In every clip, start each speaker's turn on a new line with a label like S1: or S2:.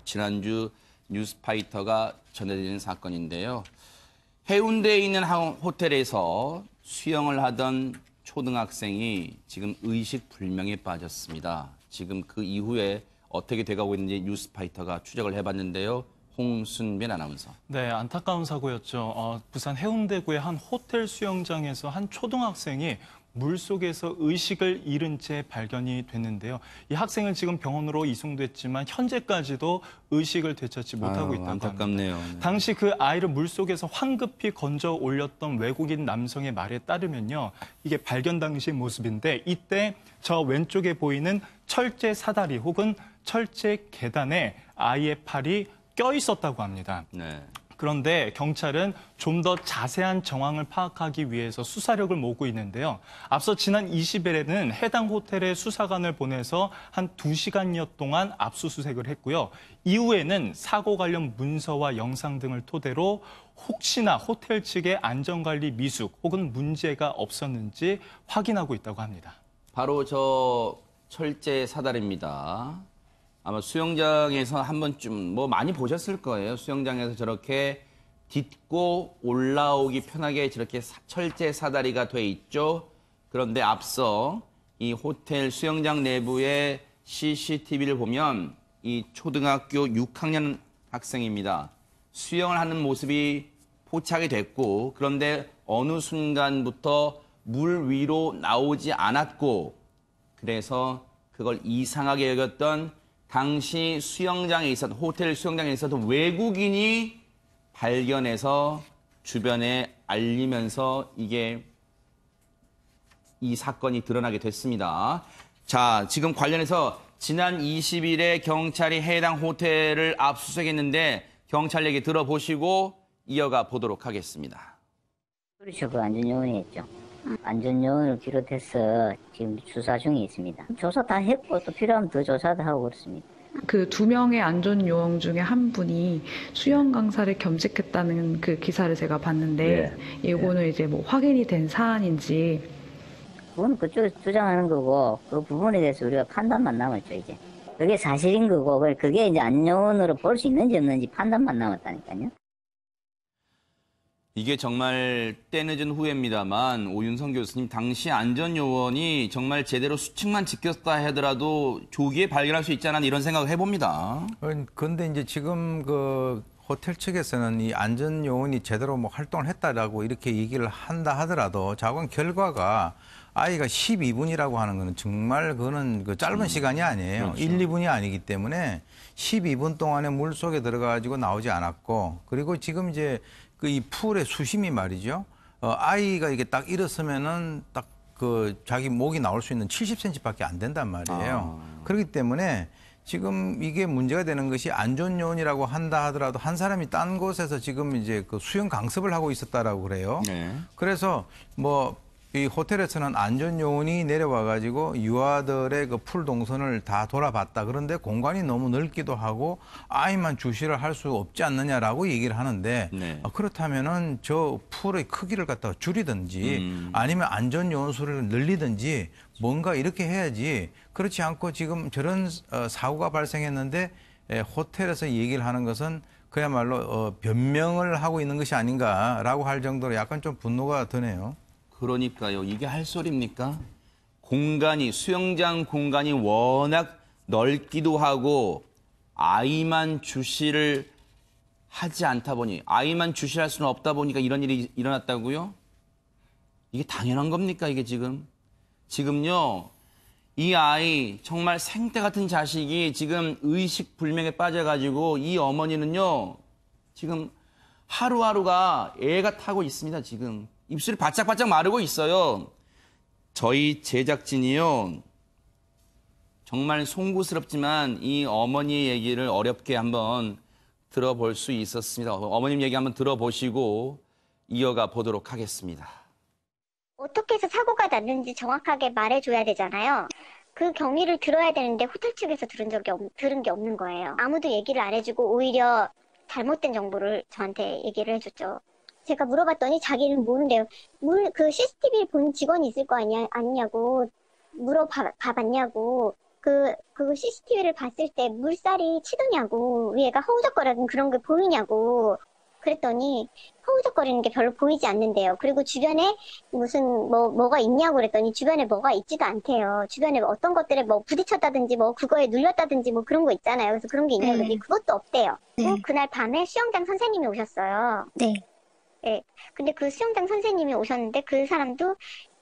S1: 지난주 뉴스파이터가 전해드린 사건인데요. 해운대에 있는 한 호텔에서 수영을 하던 초등학생이 지금 의식불명에 빠졌습니다. 지금 그 이후에 어떻게 돼가고 있는지 뉴스파이터가 추적을 해봤는데요. 홍순빈 아나운서.
S2: 네, 안타까운 사고였죠. 부산 해운대구의 한 호텔 수영장에서 한 초등학생이 물속에서 의식을 잃은 채 발견이 됐는데요. 이 학생은 지금 병원으로 이송됐지만 현재까지도 의식을 되찾지 못하고 있다고
S1: 안타깝네요.
S2: 합니다.
S1: 네.
S2: 당시 그 아이를 물속에서 황급히 건져 올렸던 외국인 남성의 말에 따르면요. 이게 발견 당시 모습인데 이때 저 왼쪽에 보이는 철제 사다리 혹은 철제 계단에 아이의 팔이 껴 있었다고 합니다.
S1: 네.
S2: 그런데 경찰은 좀 더 자세한 정황을 파악하기 위해서 수사력을 모으고 있는데요. 앞서 지난 20일에는 해당 호텔에 수사관을 보내서 한 2시간여 동안 압수수색을 했고요. 이후에는 사고 관련 문서와 영상 등을 토대로 혹시나 호텔 측의 안전관리 미숙 혹은 문제가 없었는지 확인하고 있다고 합니다.
S1: 바로 저 철제 사다리입니다. 아마 수영장에서 한 번쯤 많이 보셨을 거예요. 수영장에서 저렇게 딛고 올라오기 편하게 저렇게 철제 사다리가 돼 있죠. 그런데 앞서 이 호텔 수영장 내부의 CCTV를 보면 이 초등학교 6학년 학생입니다. 수영을 하는 모습이 포착이 됐고 그런데 어느 순간부터 물 위로 나오지 않았고 그래서 그걸 이상하게 여겼던 당시 수영장에 있었던 호텔 수영장에 있었던 외국인이 발견해서 주변에 알리면서 이 사건이 드러나게 됐습니다. 자, 지금 관련해서 지난 20일에 경찰이 해당 호텔을 압수수색했는데 경찰 얘기 들어보시고 이어가 보도록 하겠습니다.
S3: 그렇죠. 그 안전요원이 했죠. 안전요원을 비롯해서 지금 수사 중에 있습니다. 조사 다 했고 또 필요하면 더 조사도 하고 그렇습니다.
S4: 그 2명의 안전요원 중에 한 분이 수영 강사를 겸직했다는 그 기사를 제가 봤는데 이거는 이제 뭐 확인이 된 사안인지.
S3: 그건 그쪽에서 주장하는 거고 그 부분에 대해서 우리가 판단만 남았죠 이제. 그게 사실인 거고 그게 이제 안전요원으로 볼 수 있는지 없는지 판단만 남았다니까요.
S1: 이게 정말 때늦은 후회입니다만 오윤성 교수님 당시 안전요원이 정말 제대로 수칙만 지켰다 하더라도 조기에 발견할 수 있지 않았나 이런 생각을 해봅니다.
S5: 그런데 이제 지금 그 호텔 측에서는 이 안전요원이 제대로 뭐 활동을 했다라고 이렇게 얘기를 한다 하더라도 자관 결과가 아이가 12분이라고 하는 거는 정말 그거는 그 짧은 시간이 아니에요.
S1: 그렇죠.
S5: 1, 2분이 아니기 때문에 12분 동안에 물 속에 들어가가지고 나오지 않았고 그리고 지금 이제 그 이 풀의 수심이 말이죠. 아이가 이게 딱 일었으면은 딱 그 자기 목이 나올 수 있는 70cm밖에 안 된단 말이에요. 그렇기 때문에 지금 이게 문제가 되는 것이 안전요원이라고 한다 하더라도 한 사람이 딴 곳에서 지금 이제 그 수영 강습을 하고 있었다라고 그래요.
S1: 네.
S5: 그래서 이 호텔에서는 안전요원이 내려와 가지고 유아들의 그 풀 동선을 다 돌아봤다. 그런데 공간이 너무 넓기도 하고 아이만 주시를 할 수 없지 않느냐라고 얘기를 하는데
S1: 네.
S5: 그렇다면은 저 풀의 크기를 갖다가 줄이든지 아니면 안전요원 수를 늘리든지 뭔가 이렇게 해야지 그렇지 않고 지금 저런 사고가 발생했는데 호텔에서 얘기를 하는 것은 그야말로 변명을 하고 있는 것이 아닌가라고 할 정도로 약간 좀 분노가 드네요.
S1: 그러니까요. 이게 할 소리입니까? 수영장 공간이 워낙 넓기도 하고 아이만 주시를 하지 않다 보니 아이만 주시할 수는 없다 보니까 이런 일이 일어났다고요? 이게 당연한 겁니까? 이게 지금요. 이 아이 정말 생태 같은 자식이 지금 의식불명에 빠져가지고 이 어머니는요. 지금 하루하루가 애가 타고 있습니다. 지금. 입술이 바짝바짝 마르고 있어요. 저희 제작진이요. 정말 송구스럽지만 이 어머니 얘기를 어렵게 한번 들어볼 수 있었습니다. 어머님 얘기 한번 들어보시고 이어가 보도록 하겠습니다.
S6: 어떻게 해서 사고가 났는지 정확하게 말해줘야 되잖아요. 그 경위를 들어야 되는데 호텔 측에서 들은 게 없는 거예요. 아무도 얘기를 안 해주고 오히려 잘못된 정보를 저한테 얘기를 해줬죠. 제가 물어봤더니 자기는 모른대요. 그 CCTV 본 직원이 있을 거 아니냐고 물어봐봤냐고. 그 CCTV를 봤을 때 물살이 치더냐고, 위에가 허우적거리는 그런 게 보이냐고. 그랬더니 허우적거리는 게 별로 보이지 않는데요. 그리고 주변에 무슨 뭐가 있냐고 그랬더니 주변에 뭐가 있지도 않대요. 주변에 어떤 것들에 뭐 부딪혔다든지 뭐 그거에 눌렸다든지 뭐 그런 거 있잖아요. 그래서 그런 게 있냐고 그랬더니 그것도 없대요. 그리고 그날 밤에 수영장 선생님이 오셨어요.
S7: 네.
S6: 예. 근데 그 수영장 선생님이 오셨는데 그 사람도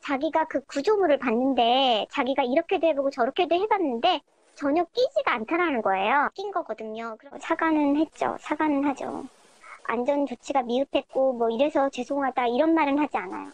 S6: 자기가 그 구조물을 봤는데 자기가 이렇게도 해보고 저렇게도 해봤는데 전혀 끼지가 않다라는 거예요. 낀 거거든요. 그럼 사과는 했죠. 사과는 하죠. 안전 조치가 미흡했고 뭐 이래서 죄송하다 이런 말은 하지 않아요.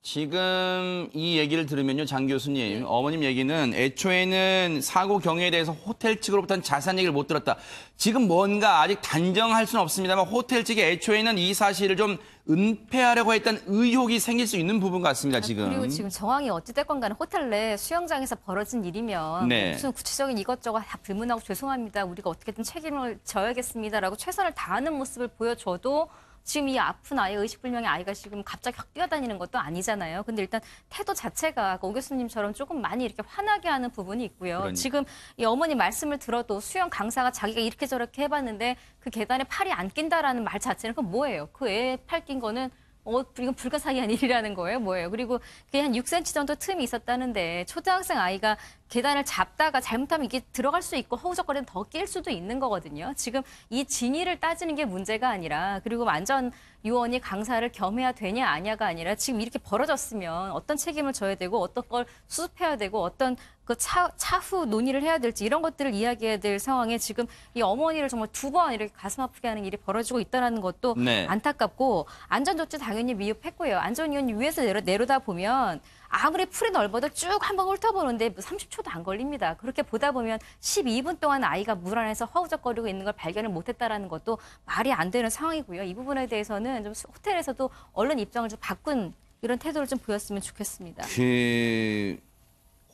S1: 지금 이 얘기를 들으면요, 장 교수님, 어머님 얘기는 애초에는 사고 경위에 대해서 호텔 측으로부터는 자세한 얘기를 못 들었다. 지금 뭔가 아직 단정할 수는 없습니다만 호텔 측이 애초에는 이 사실을 좀 은폐하려고 했던 의혹이 생길 수 있는 부분 같습니다, 지금.
S7: 그리고 지금 정황이 어찌됐건 간에 호텔 내 수영장에서 벌어진 일이면
S1: 네.
S7: 무슨 구체적인 이것저것 다 불문하고 죄송합니다. 우리가 어떻게든 책임을 져야겠습니다라고 최선을 다하는 모습을 보여줘도 지금 이 아픈 아이, 의식불명의 아이가 지금 갑자기 확 뛰어다니는 것도 아니잖아요. 근데 일단 태도 자체가 오 교수님처럼 조금 많이 이렇게 화나게 하는 부분이 있고요.
S1: 그러니까.
S7: 지금 이 어머니 말씀을 들어도 수영 강사가 자기가 이렇게 저렇게 해봤는데 그 계단에 팔이 안 낀다라는 말 자체는 그건 뭐예요? 그 애에 팔 낀 거는 이건 불가사의한 일이라는 거예요? 뭐예요? 그리고 그게 한 6cm 정도 틈이 있었다는데 초등학생 아이가 계단을 잡다가 잘못하면 이게 들어갈 수 있고 허우적거리면 더 낄 수도 있는 거거든요. 지금 이 진위를 따지는 게 문제가 아니라 그리고 안전 요원이 강사를 겸해야 되냐 아냐가 아니라 지금 이렇게 벌어졌으면 어떤 책임을 져야 되고 어떤 걸 수습해야 되고 어떤 그 차후 논의를 해야 될지 이런 것들을 이야기해야 될 상황에 지금 이 어머니를 정말 두 번 이렇게 가슴 아프게 하는 일이 벌어지고 있다는 것도
S1: 네.
S7: 안타깝고 안전조치 당연히 미흡했고요. 안전위원이 위에서 내려다 보면 아무리 풀이 넓어도 쭉 한번 훑어보는데 30초도 안 걸립니다. 그렇게 보다 보면 12분 동안 아이가 물 안에서 허우적거리고 있는 걸 발견을 못했다라는 것도 말이 안 되는 상황이고요. 이 부분에 대해서는 좀 호텔에서도 얼른 입장을 좀 바꾼 이런 태도를 좀 보였으면 좋겠습니다.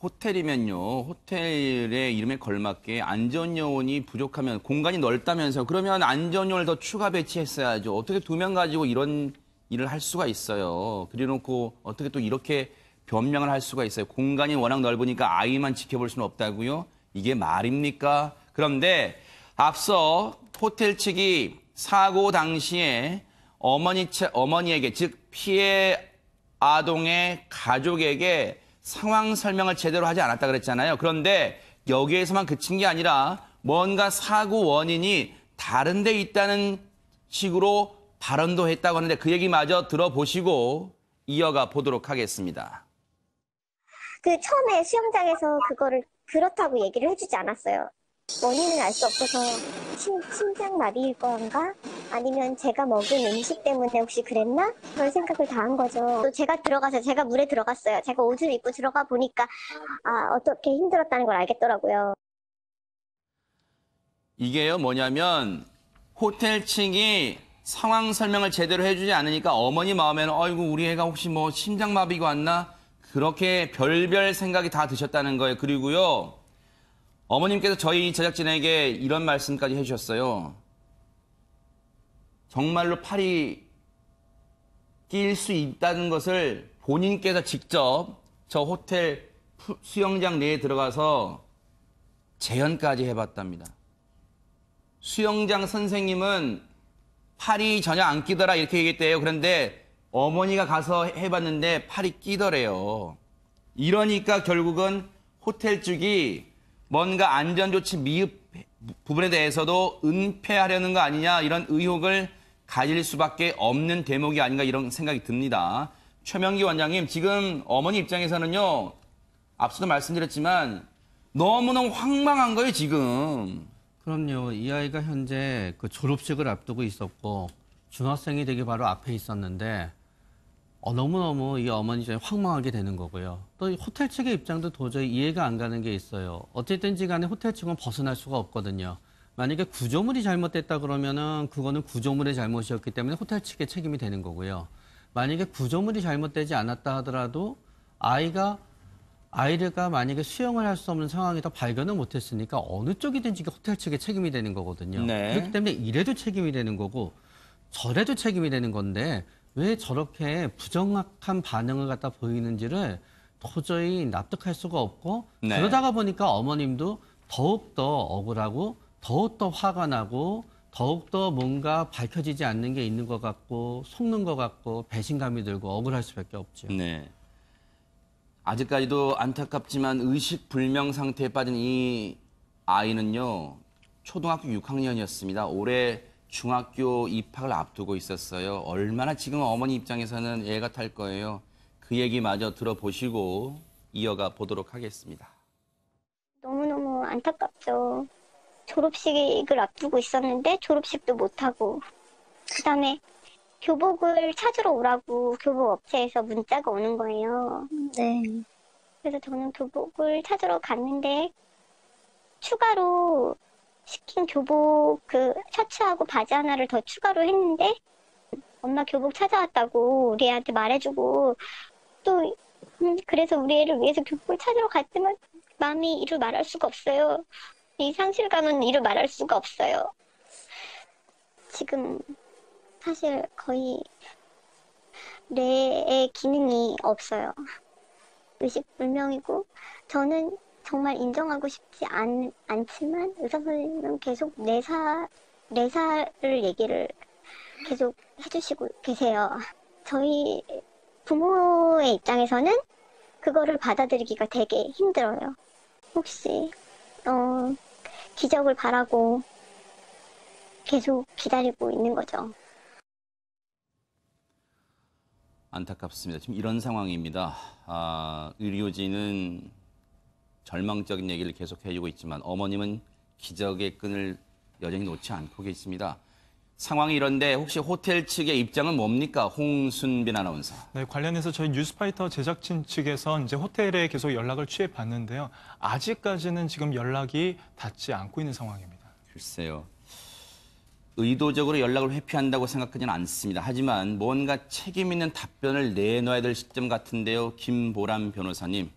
S1: 호텔이면요, 호텔의 이름에 걸맞게 안전요원이 부족하면 공간이 넓다면서요. 그러면 안전요원을 더 추가 배치했어야죠. 어떻게 2명 가지고 이런 일을 할 수가 있어요. 그래놓고 어떻게 또 이렇게 변명을 할 수가 있어요. 공간이 워낙 넓으니까 아이만 지켜볼 수는 없다고요? 이게 말입니까? 그런데 앞서 호텔 측이 사고 당시에 어머니에게, 즉 피해 아동의 가족에게 상황 설명을 제대로 하지 않았다 그랬잖아요. 그런데 여기에서만 그친 게 아니라 뭔가 사고 원인이 다른 데 있다는 식으로 발언도 했다고 하는데 그 얘기마저 들어보시고 이어가 보도록 하겠습니다.
S6: 그 처음에 수영장에서 그거를 그렇다고 얘기를 해주지 않았어요. 원인은 알 수 없어서 심장마비일 건가? 아니면 제가 먹은 음식 때문에 혹시 그랬나? 그런 생각을 다 한 거죠. 또 제가 물에 들어갔어요. 제가 옷을 입고 들어가 보니까 어떻게 힘들었다는 걸 알겠더라고요.
S1: 이게요, 뭐냐면 호텔 측이 상황 설명을 제대로 해주지 않으니까 어머니 마음에는 아이고 우리 애가 혹시 뭐 심장마비가 왔나? 그렇게 별별 생각이 다 드셨다는 거예요. 그리고요, 어머님께서 저희 제작진에게 이런 말씀까지 해주셨어요. 정말로 팔이 낄 수 있다는 것을 본인께서 직접 저 호텔 수영장 내에 들어가서 재현까지 해봤답니다. 수영장 선생님은 팔이 전혀 안 끼더라 이렇게 얘기했대요. 그런데 어머니가 가서 해봤는데 팔이 끼더래요. 이러니까 결국은 호텔 측이 뭔가 안전조치 미흡 부분에 대해서도 은폐하려는 거 아니냐 이런 의혹을 가질 수밖에 없는 대목이 아닌가 이런 생각이 듭니다. 최명기 원장님, 지금 어머니 입장에서는요, 앞서도 말씀드렸지만 너무너무 황망한 거예요, 지금.
S8: 그럼요. 이 아이가 현재 그 졸업식을 앞두고 있었고 중학생이 되기 바로 앞에 있었는데 너무너무 이 어머니 좀 황망하게 되는 거고요. 또 호텔 측의 입장도 도저히 이해가 안 가는 게 있어요. 어쨌든지 간에 호텔 측은 벗어날 수가 없거든요. 만약에 구조물이 잘못됐다 그러면은 그거는 구조물의 잘못이었기 때문에 호텔 측의 책임이 되는 거고요. 만약에 구조물이 잘못되지 않았다 하더라도 아이가 만약에 수영을 할 수 없는 상황에서 발견을 못했으니까 어느 쪽이든지 호텔 측의 책임이 되는 거거든요.
S1: 네.
S8: 그렇기 때문에 이래도 책임이 되는 거고 저래도 책임이 되는 건데 왜 저렇게 부정확한 반응을 갖다 보이는지를 도저히 납득할 수가 없고
S1: 네.
S8: 그러다가 보니까 어머님도 더욱더 억울하고 더욱더 화가 나고 더욱더 뭔가 밝혀지지 않는 게 있는 것 같고 속는 것 같고 배신감이 들고 억울할 수밖에 없죠.
S1: 네. 아직까지도 안타깝지만 의식불명 상태에 빠진 이 아이는요, 초등학교 6학년이었습니다. 올해 중학교 입학을 앞두고 있었어요. 얼마나 지금 어머니 입장에서는 애가 탈 거예요. 그 얘기마저 들어보시고 이어가 보도록 하겠습니다.
S6: 너무너무 안타깝죠. 졸업식을 앞두고 있었는데 졸업식도 못하고, 그다음에 교복을 찾으러 오라고 교복 업체에서 문자가 오는 거예요.
S3: 네.
S6: 그래서 저는 교복을 찾으러 갔는데 추가로 시킨 교복 그 셔츠하고 바지 하나를 더 추가로 했는데 엄마 교복 찾아왔다고 우리 애한테 말해주고 또 그래서 우리 애를 위해서 교복을 찾으러 갔지만 마음이 이루 말할 수가 없어요. 이 상실감은 이루 말할 수가 없어요. 지금 사실 거의 뇌의 기능이 없어요. 의식불명이고 저는 정말 인정하고 싶지 않지만 의사 선생님은 계속 내사를 얘기를 계속 해주시고 계세요. 저희 부모의 입장에서는 그거를 받아들이기가 되게 힘들어요. 혹시 기적을 바라고 계속 기다리고 있는 거죠.
S1: 안타깝습니다. 지금 이런 상황입니다. 의료진은 절망적인 얘기를 계속 해주고 있지만 어머님은 기적의 끈을 여전히 놓지 않고 계십니다. 상황이 이런데 혹시 호텔 측의 입장은 뭡니까? 홍순빈 아나운서.
S2: 네, 관련해서 저희 뉴스파이터 제작진 측에서 이제 호텔에 계속 연락을 취해 봤는데요. 아직까지는 지금 연락이 닿지 않고 있는 상황입니다.
S1: 글쎄요. 의도적으로 연락을 회피한다고 생각하지는 않습니다. 하지만 뭔가 책임 있는 답변을 내놔야 될 시점 같은데요. 김보람 변호사님.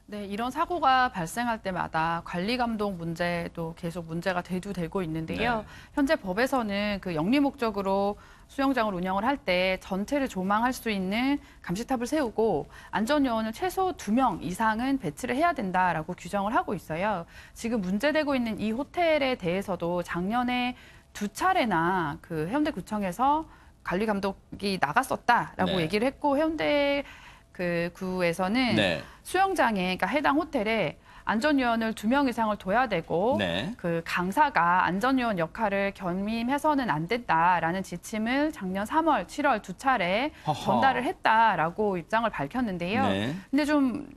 S9: 네, 이런 사고가 발생할 때마다 관리 감독 문제도 계속 문제가 대두되고 있는데요.
S1: 네.
S9: 현재 법에서는 그 영리 목적으로 수영장을 운영을 할 때 전체를 조망할 수 있는 감시탑을 세우고 안전요원을 최소 2명 이상은 배치를 해야 된다라고 규정을 하고 있어요. 지금 문제되고 있는 이 호텔에 대해서도 작년에 2차례나 그 해운대구청에서 관리 감독이 나갔었다라고
S1: 네.
S9: 얘기를 했고 해운대 그 구에서는
S1: 네.
S9: 수영장에 그러니까 해당 호텔에 안전요원을 2명 이상을 둬야 되고
S1: 네.
S9: 그 강사가 안전요원 역할을 겸임해서는 안 된다라는 지침을 작년 3월, 7월 2차례
S1: 허허.
S9: 전달을 했다라고 입장을 밝혔는데요.
S1: 네.
S9: 근데 좀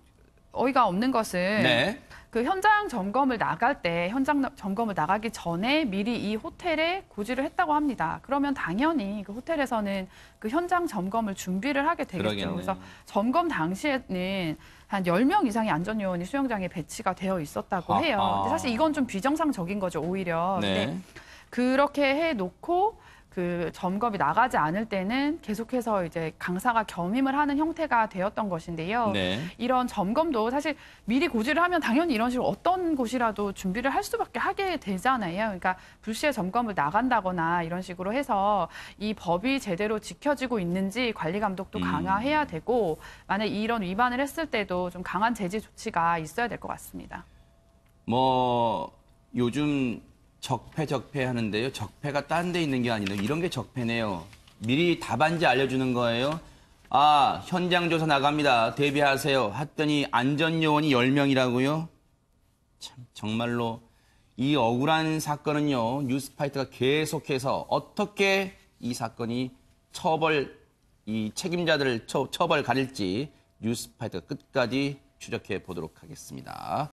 S9: 어이가 없는 것은
S1: 네.
S9: 그 현장 점검을 나갈 때 현장 점검을 나가기 전에 미리 이 호텔에 고지를 했다고 합니다. 그러면 당연히 그 호텔에서는 그 현장 점검을 준비를 하게 되겠죠.
S1: 그러겠네요.
S9: 그래서 점검 당시에는 한 10명 이상의 안전요원이 수영장에 배치가 되어 있었다고
S1: 아하.
S9: 해요. 근데 사실 이건 좀 비정상적인 거죠, 오히려.
S1: 네.
S9: 근데 그렇게 해놓고 그 점검이 나가지 않을 때는 계속해서 이제 강사가 겸임을 하는 형태가 되었던 것인데요.
S1: 네.
S9: 이런 점검도 사실 미리 고지를 하면 당연히 이런 식으로 어떤 곳이라도 준비를 할 수밖에 하게 되잖아요. 그러니까 불시에 점검을 나간다거나 이런 식으로 해서 이 법이 제대로 지켜지고 있는지 관리 감독도 강화해야 되고 만약 이런 위반을 했을 때도 좀 강한 제재 조치가 있어야 될 것 같습니다.
S1: 뭐 요즘 적폐 하는데요. 적폐가 딴 데 있는 게 아니라 이런 게 적폐네요. 미리 답안지 알려주는 거예요. 아, 현장 조사 나갑니다. 대비하세요. 했더니 안전요원이 10명이라고요? 참 정말로 이 억울한 사건은요. 뉴스파이터가 계속해서 어떻게 이 사건이 이 책임자들을 처벌 가릴지 뉴스파이터가 끝까지 추적해 보도록 하겠습니다.